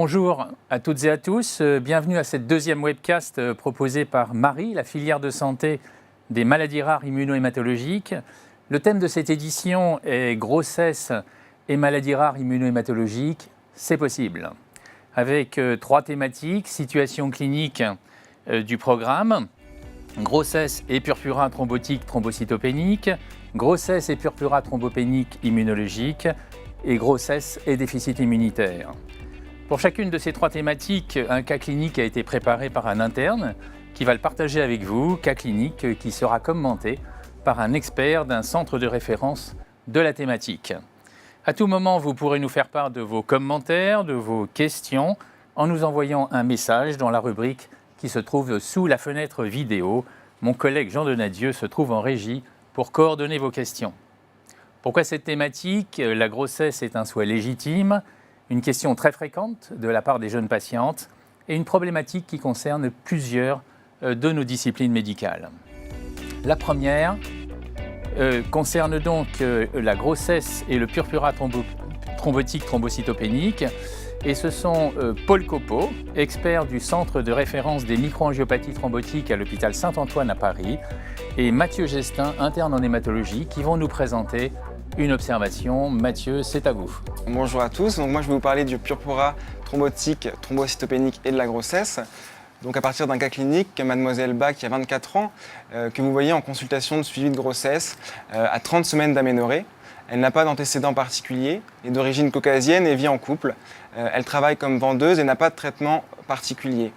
Bonjour à toutes et à tous, bienvenue à cette deuxième webcast proposée par Marie, la filière de santé des maladies rares immunohématologiques. Le thème de cette édition est grossesse et maladies rares immunohématologiques, c'est possible. Avec trois thématiques, situation clinique du programme, grossesse et purpura thrombotique thrombocytopénique, grossesse et purpura thrombopénique immunologique et grossesse et déficit immunitaire. Pour chacune de ces trois thématiques, un cas clinique a été préparé par un interne qui va le partager avec vous, cas clinique qui sera commenté par un expert d'un centre de référence de la thématique. À tout moment, vous pourrez nous faire part de vos commentaires, de vos questions, en nous envoyant un message dans la rubrique qui se trouve sous la fenêtre vidéo. Mon collègue Jean Donadieu se trouve en régie pour coordonner vos questions. Pourquoi cette thématique? La grossesse est un souhait légitime, une question très fréquente de la part des jeunes patientes et une problématique qui concerne plusieurs de nos disciplines médicales. La première concerne donc la grossesse et le purpura thrombotique thrombocytopénique. Et ce sont Paul Copeau, expert du Centre de référence des microangiopathies thrombotiques à l'hôpital Saint-Antoine à Paris, et Mathieu Gestin, interne en hématologie, qui vont nous présenter une observation. Mathieu, c'est à vous. Bonjour à tous, donc moi je vais vous parler du purpura thrombotique, thrombocytopénique et de la grossesse. Donc à partir d'un cas clinique, mademoiselle Bach qui a 24 ans, que vous voyez en consultation de suivi de grossesse à 30 semaines d'aménorrhée. Elle n'a pas d'antécédents particuliers, est d'origine caucasienne et vit en couple. Elle travaille comme vendeuse et n'a pas de traitement particulier.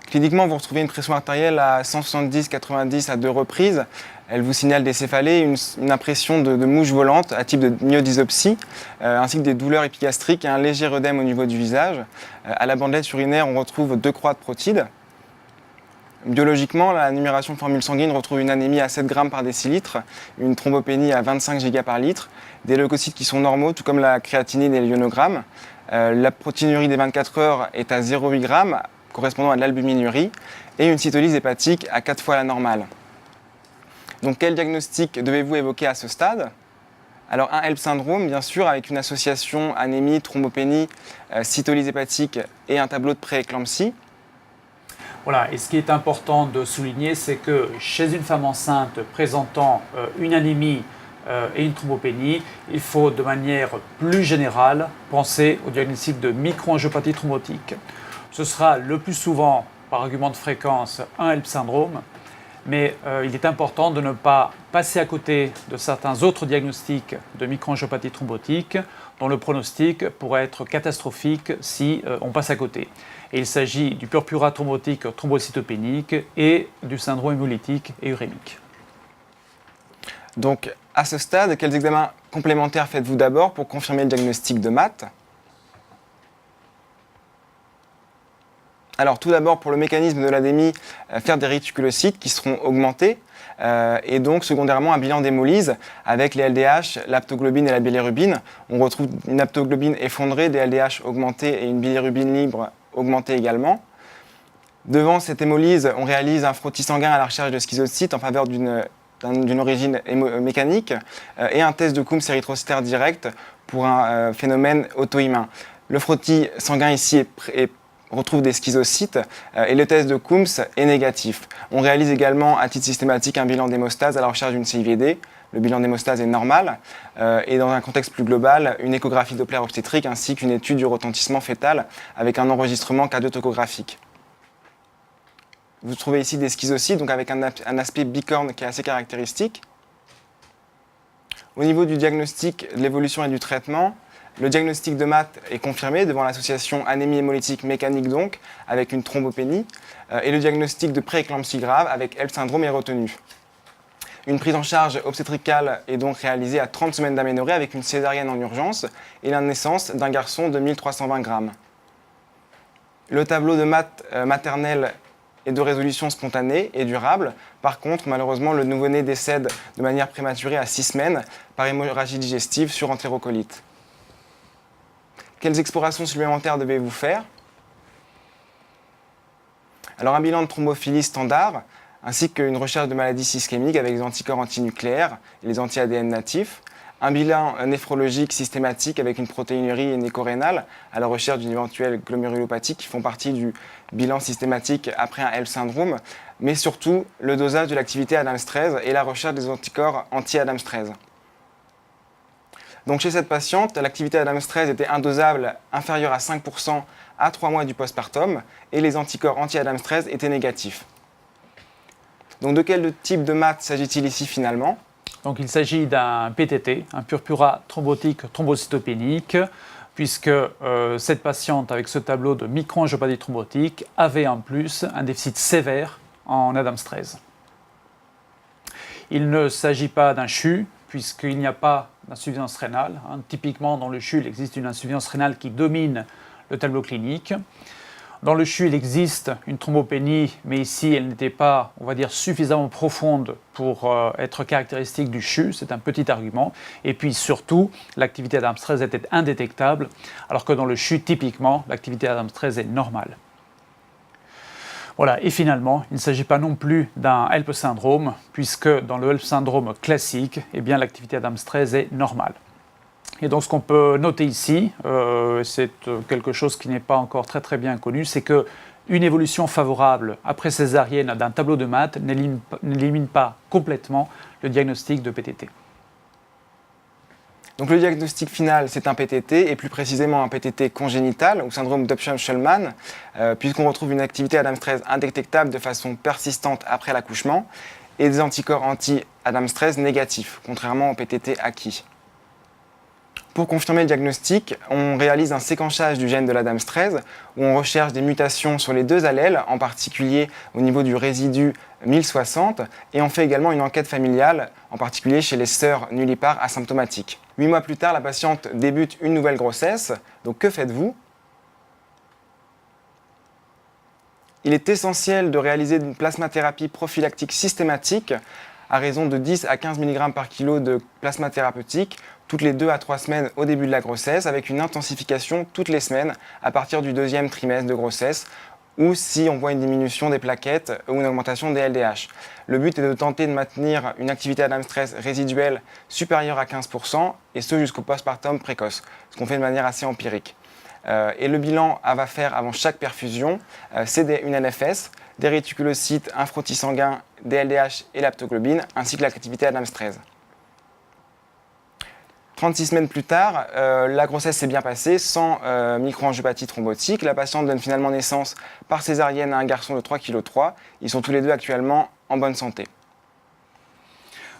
Cliniquement, vous retrouvez une pression artérielle à 170-90 à 2 reprises. Elle vous signale des céphalées, une impression de mouche volante à type de myodysopsie, ainsi que des douleurs épigastriques et un léger œdème au niveau du visage. À la bandelette urinaire, on retrouve 2 croix de protide. Biologiquement, la numération de formule sanguine retrouve une anémie à 7 grammes par décilitre, une thrombopénie à 25 giga par litre, des leucocytes qui sont normaux, tout comme la créatinine et l'ionogramme. La protéinurie des 24 heures est à 0,8 g, correspondant à de l'albuminurie, et une cytolyse hépatique à 4 fois la normale. Donc quel diagnostic devez-vous évoquer à ce stade? Alors un HELLP syndrome, bien sûr, avec une association anémie, thrombopénie, cytolyse hépatique et un tableau de prééclampsie. Voilà, et ce qui est important de souligner, c'est que chez une femme enceinte présentant une anémie et une thrombopénie, il faut de manière plus générale penser au diagnostic de microangiopathie thrombotique. Ce sera le plus souvent, par argument de fréquence, un HELLP syndrome, mais il est important de ne pas passer à côté de certains autres diagnostics de microangiopathie thrombotique dont le pronostic pourrait être catastrophique si on passe à côté. Et il s'agit du purpura thrombotique thrombocytopénique et du syndrome hémolytique et urémique. Donc à ce stade, quels examens complémentaires faites-vous d'abord pour confirmer le diagnostic de MAT? Alors tout d'abord, pour le mécanisme de l'anémie, faire des réticulocytes qui seront augmentés et donc secondairement un bilan d'hémolyse avec les LDH, l'aptoglobine et la bilirubine. On retrouve une aptoglobine effondrée, des LDH augmentés et une bilirubine libre augmentée également. Devant cette hémolyse, on réalise un frottis sanguin à la recherche de schizocytes en faveur d'une origine mécanique et un test de Coombs érythrocytaire direct pour un phénomène auto-immun. Le frottis sanguin ici retrouve des schizocytes et le test de Coombs est négatif. On réalise également à titre systématique un bilan d'hémostase à la recherche d'une CIVD. Le bilan d'hémostase est normal et dans un contexte plus global, une échographie Doppler obstétrique ainsi qu'une étude du retentissement fœtal avec un enregistrement cardiotocographique. Vous trouvez ici des schizocytes, donc avec un aspect bicorne qui est assez caractéristique. Au niveau du diagnostic, de l'évolution et du traitement, le diagnostic de MAT est confirmé devant l'association anémie hémolytique mécanique donc, avec une thrombopénie, et le diagnostic de prééclampsie grave avec HELLP syndrome est retenu. Une prise en charge obstétricale est donc réalisée à 30 semaines d'aménorrhée avec une césarienne en urgence et la naissance d'un garçon de 1320 grammes. Le tableau de MAT maternel est de résolution spontanée et durable. Par contre, malheureusement, le nouveau-né décède de manière prématurée à 6 semaines par hémorragie digestive sur entérocolite. Quelles explorations supplémentaires devez-vous faire? Alors un bilan de thrombophilie standard, ainsi qu'une recherche de maladies ischémiques avec les anticorps antinucléaires et les anti-ADN natifs, un bilan néphrologique systématique avec une protéinurie et une écho rénale à la recherche d'une éventuelle glomérulopathie qui font partie du bilan systématique après un HELLP syndrome, mais surtout le dosage de l'activité ADAMTS13 et la recherche des anticorps anti-ADAMTS13. Donc chez cette patiente, l'activité ADAMTS13 était indosable inférieure à 5% à 3 mois du postpartum et les anticorps anti-ADAMTS13 étaient négatifs. Donc de quel type de MAT s'agit-il ici finalement ? Donc il s'agit d'un PTT, un purpura thrombotique thrombocytopénique, puisque cette patiente avec ce tableau de microangiopathie thrombotique avait en plus un déficit sévère en ADAMTS13. Il ne s'agit pas d'un CHU, puisqu'il n'y a pas d'insuffisance rénale. Typiquement, dans le CHU, il existe une insuffisance rénale qui domine le tableau clinique. Dans le CHU, il existe une thrombopénie, mais ici, elle n'était pas, on va dire, suffisamment profonde pour être caractéristique du CHU. C'est un petit argument. Et puis surtout, l'activité ADAMTS13 était indétectable, alors que dans le CHU, typiquement, l'activité ADAMTS13 est normale. Voilà, et finalement, il ne s'agit pas non plus d'un HELLP syndrome, puisque dans le HELLP syndrome classique, eh bien, l'activité ADAMTS13 est normale. Et donc ce qu'on peut noter ici, c'est quelque chose qui n'est pas encore très bien connu, c'est qu'une évolution favorable après césarienne d'un tableau de MAT n'élimine pas complètement le diagnostic de PTT. Donc le diagnostic final, c'est un PTT, et plus précisément un PTT congénital, ou syndrome d'Upsham-Shulman, puisqu'on retrouve une activité ADAMTS13 indétectable de façon persistante après l'accouchement, et des anticorps anti-ADAMTS13 négatifs, contrairement au PTT acquis. Pour confirmer le diagnostic, on réalise un séquençage du gène de l'ADAMTS13 où on recherche des mutations sur les deux allèles, en particulier au niveau du résidu 1060, et on fait également une enquête familiale, en particulier chez les sœurs nullipares asymptomatiques. 8 mois plus tard, la patiente débute une nouvelle grossesse. Donc que faites-vous ? Il est essentiel de réaliser une plasmathérapie prophylactique systématique à raison de 10 à 15 mg par kilo de plasma thérapeutique toutes les 2 à 3 semaines au début de la grossesse, avec une intensification toutes les semaines à partir du 2e trimestre de grossesse, ou si on voit une diminution des plaquettes ou une augmentation des LDH. Le but est de tenter de maintenir une activité ADAMTS13 résiduelle supérieure à 15%, et ce jusqu'au postpartum précoce, ce qu'on fait de manière assez empirique. Et le bilan à faire avant chaque perfusion, c'est une NFS, des réticulocytes, un frottis sanguin, des LDH et l'aptoglobine, ainsi que l'activité ADAMTS13. 36 semaines plus tard, la grossesse s'est bien passée sans microangiopathie thrombotique. La patiente donne finalement naissance par césarienne à un garçon de 3,3 kg. Ils sont tous les deux actuellement en bonne santé.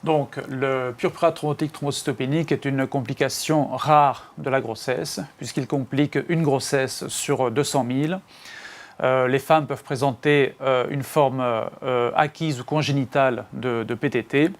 Donc, le purpura thrombotique thrombocytopénique est une complication rare de la grossesse, puisqu'il complique une grossesse sur 200 000. Les femmes peuvent présenter une forme acquise ou congénitale de PTT.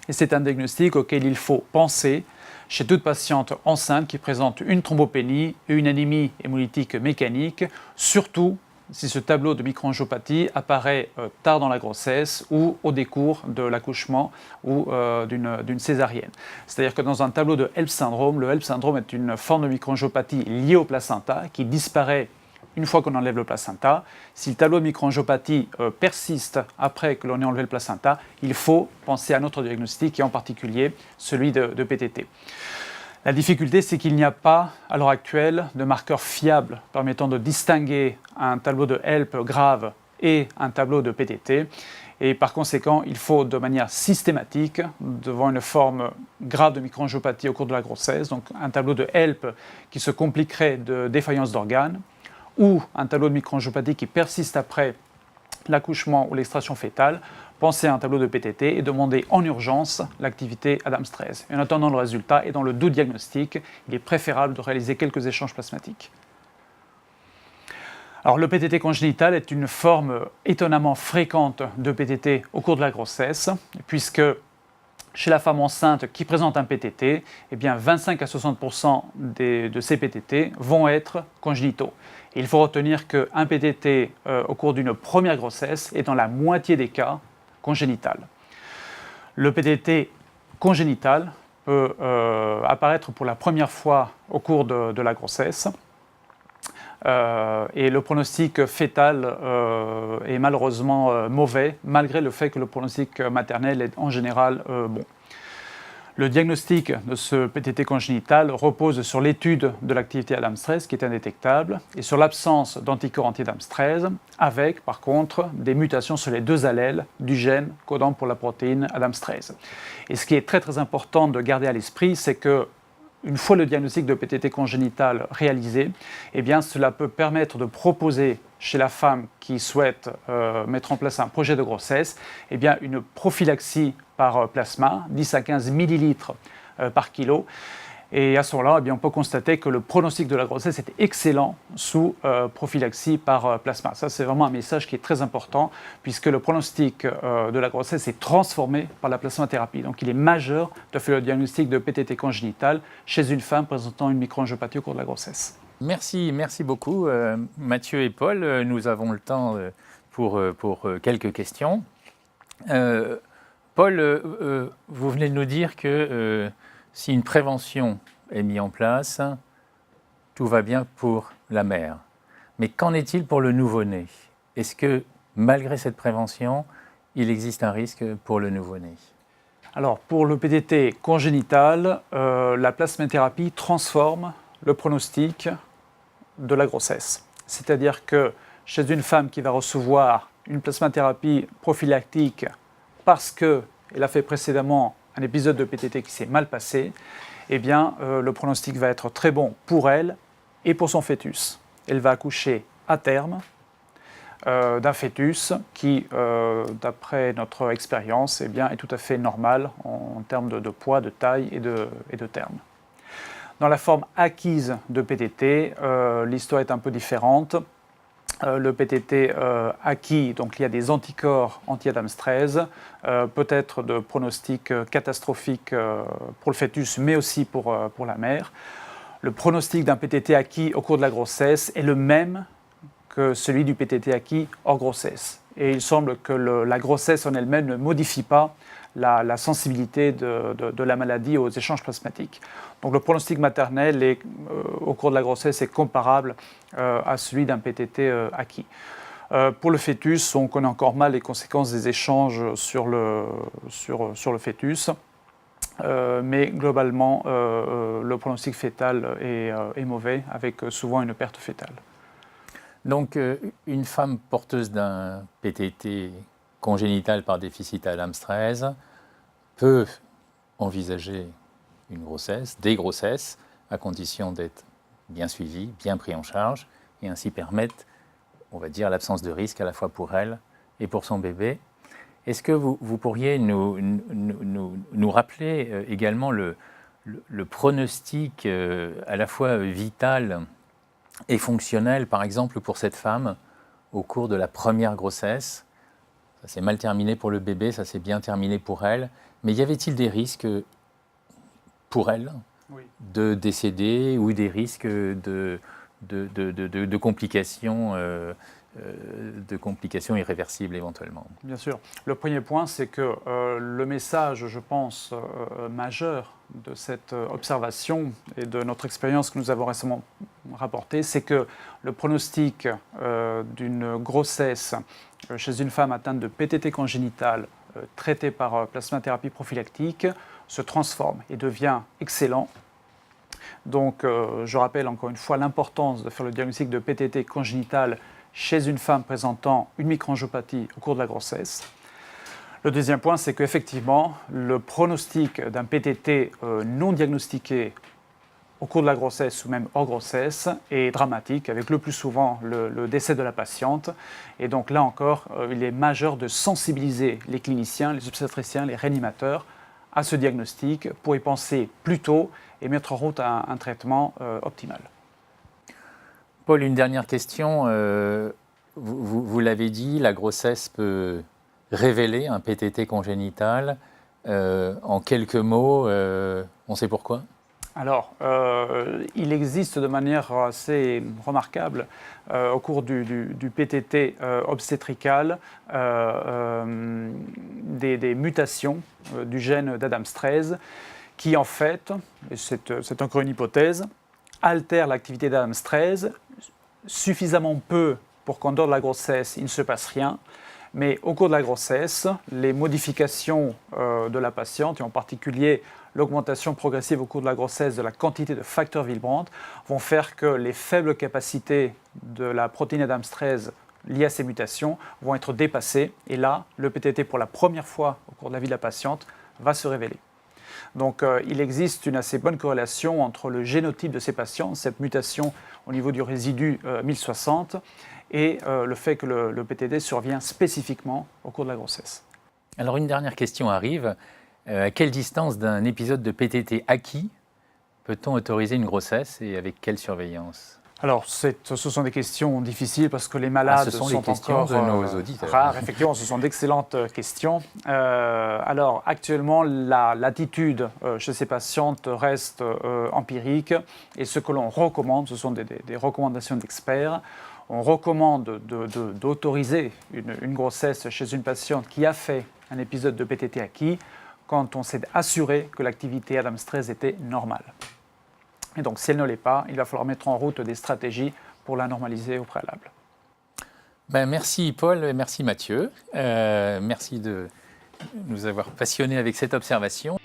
Et c'est un diagnostic auquel il faut penser chez toute patiente enceinte qui présente une thrombopénie et une anémie hémolytique mécanique, surtout si ce tableau de microangiopathie apparaît tard dans la grossesse ou au décours de l'accouchement ou d'une césarienne. C'est-à-dire que dans un tableau de HELLP syndrome, le HELLP syndrome est une forme de microangiopathie liée au placenta qui disparaît une fois qu'on enlève le placenta. Si le tableau de microangiopathie persiste après que l'on ait enlevé le placenta, il faut penser à notre diagnostic et en particulier celui de PTT. La difficulté, c'est qu'il n'y a pas, à l'heure actuelle, de marqueur fiable permettant de distinguer un tableau de HELLP grave et un tableau de PTT. Et par conséquent, il faut de manière systématique, devant une forme grave de microangiopathie au cours de la grossesse, donc un tableau de HELLP qui se compliquerait de défaillance d'organes, ou un tableau de microangiopathie qui persiste après l'accouchement ou l'extraction fétale, penser à un tableau de PTT et demander en urgence l'activité ADAMTS13. En attendant le résultat et dans le doute diagnostic, il est préférable de réaliser quelques échanges plasmatiques. Alors, le PTT congénital est une forme étonnamment fréquente de PTT au cours de la grossesse, puisque chez la femme enceinte qui présente un PTT, eh bien 25 à 60% de ces PTT vont être congénitaux. Et il faut retenir qu'un PTT au cours d'une première grossesse est dans la moitié des cas congénital. Le PTT congénital peut apparaître pour la première fois au cours de la grossesse. Et le pronostic fœtal est malheureusement mauvais, malgré le fait que le pronostic maternel est en général bon. Le diagnostic de ce PTT congénital repose sur l'étude de l'activité ADAMTS13 qui est indétectable et sur l'absence d'anticorps anti-ADAMTS13 avec par contre des mutations sur les 2 allèles du gène codant pour la protéine ADAMTS13. Et ce qui est très très important de garder à l'esprit, c'est que une fois le diagnostic de PTT congénital réalisé, eh bien, cela peut permettre de proposer chez la femme qui souhaite mettre en place un projet de grossesse eh bien, une prophylaxie par plasma, 10 à 15 millilitres par kilo. Et à ce moment-là, eh bien, on peut constater que le pronostic de la grossesse est excellent sous prophylaxie par plasma. Ça, c'est vraiment un message qui est très important puisque le pronostic de la grossesse est transformé par la plasmathérapie. Donc, il est majeur de faire le diagnostic de PTT congénital chez une femme présentant une microangiopathie au cours de la grossesse. Merci beaucoup Mathieu et Paul. Nous avons le temps pour quelques questions. Paul, vous venez de nous dire que si une prévention est mise en place, tout va bien pour la mère. Mais qu'en est-il pour le nouveau-né? Est-ce que, malgré cette prévention, il existe un risque pour le nouveau-né? Alors, pour le PTT congénital, la plasmathérapie transforme le pronostic de la grossesse. C'est-à-dire que chez une femme qui va recevoir une plasmathérapie prophylactique parce qu'elle a fait précédemment un épisode de PTT qui s'est mal passé, eh bien, le pronostic va être très bon pour elle et pour son fœtus. Elle va accoucher à terme d'un fœtus qui, d'après notre expérience, eh bien, est tout à fait normal en termes de poids, de taille et de terme. Dans la forme acquise de PTT, l'histoire est un peu différente. Le PTT acquis, donc il y a des anticorps anti-ADAMTS13, peut être de pronostic catastrophique pour le fœtus, mais aussi pour la mère. Le pronostic d'un PTT acquis au cours de la grossesse est le même que celui du PTT acquis hors grossesse. Et il semble que la grossesse en elle-même ne modifie pas la sensibilité de la maladie aux échanges plasmatiques. Donc le pronostic maternel au cours de la grossesse est comparable à celui d'un PTT acquis. Pour le fœtus, on connaît encore mal les conséquences des échanges sur le fœtus, mais globalement, le pronostic fœtal est mauvais, avec souvent une perte fœtale. Donc, une femme porteuse d'un PTT congénital par déficit ADAMTS13 peut envisager une grossesse, des grossesses, à condition d'être bien suivie, bien pris en charge, et ainsi permettre, on va dire, l'absence de risque à la fois pour elle et pour son bébé. Est-ce que vous pourriez nous rappeler également le pronostic à la fois vital et fonctionnel, par exemple, pour cette femme au cours de la première grossesse? Ça s'est mal terminé pour le bébé, ça s'est bien terminé pour elle. Mais y avait-il des risques pour elle de décéder ou des risques de complications irréversibles éventuellement? Bien sûr. Le premier point, c'est que le message, je pense, majeur de cette observation et de notre expérience que nous avons récemment rapportée, c'est que le pronostic d'une grossesse chez une femme atteinte de PTT congénital traitée par plasmathérapie prophylactique se transforme et devient excellent. Donc, je rappelle encore une fois l'importance de faire le diagnostic de PTT congénital chez une femme présentant une microangiopathie au cours de la grossesse. Le deuxième point, c'est qu'effectivement, le pronostic d'un PTT non diagnostiqué au cours de la grossesse ou même hors grossesse est dramatique, avec le plus souvent le décès de la patiente. Et donc là encore, il est majeur de sensibiliser les cliniciens, les obstétriciens, les réanimateurs à ce diagnostic pour y penser plus tôt et mettre en route un traitement optimal. Paul, une dernière question. Vous l'avez dit, la grossesse peut révéler un PTT congénital. En quelques mots, on sait pourquoi? Alors, il existe de manière assez remarquable au cours du PTT obstétrical des mutations du gène d'ADAMTS13 qui en fait, et c'est encore une hypothèse, altèrent l'activité d'ADAMTS13 suffisamment peu pour qu'en dehors de la grossesse, il ne se passe rien. Mais au cours de la grossesse, les modifications de la patiente, et en particulier l'augmentation progressive au cours de la grossesse de la quantité de facteur Willebrand vont faire que les faibles capacités de la protéine Adams 13 liées à ces mutations vont être dépassées. Et là, le PTT, pour la première fois au cours de la vie de la patiente, va se révéler. Donc il existe une assez bonne corrélation entre le génotype de ces patients, cette mutation au niveau du résidu 1060, et le fait que le PTT survient spécifiquement au cours de la grossesse. Alors une dernière question arrive. À quelle distance d'un épisode de PTT acquis peut-on autoriser une grossesse et avec quelle surveillance? Alors, ce sont des questions difficiles parce que les malades sont sont les questions encore de nos auditeurs. rares. Effectivement, ce sont d'excellentes questions. Alors, actuellement, l'attitude chez ces patientes reste empirique et ce que l'on recommande, ce sont des recommandations d'experts. On recommande d'autoriser une grossesse chez une patiente qui a fait un épisode de PTT acquis quand on s'est assuré que l'activité Adams 13 était normale. Et donc, si elle ne l'est pas, il va falloir mettre en route des stratégies pour la normaliser au préalable. Merci Paul et merci Mathieu. Merci de nous avoir passionnés avec cette observation.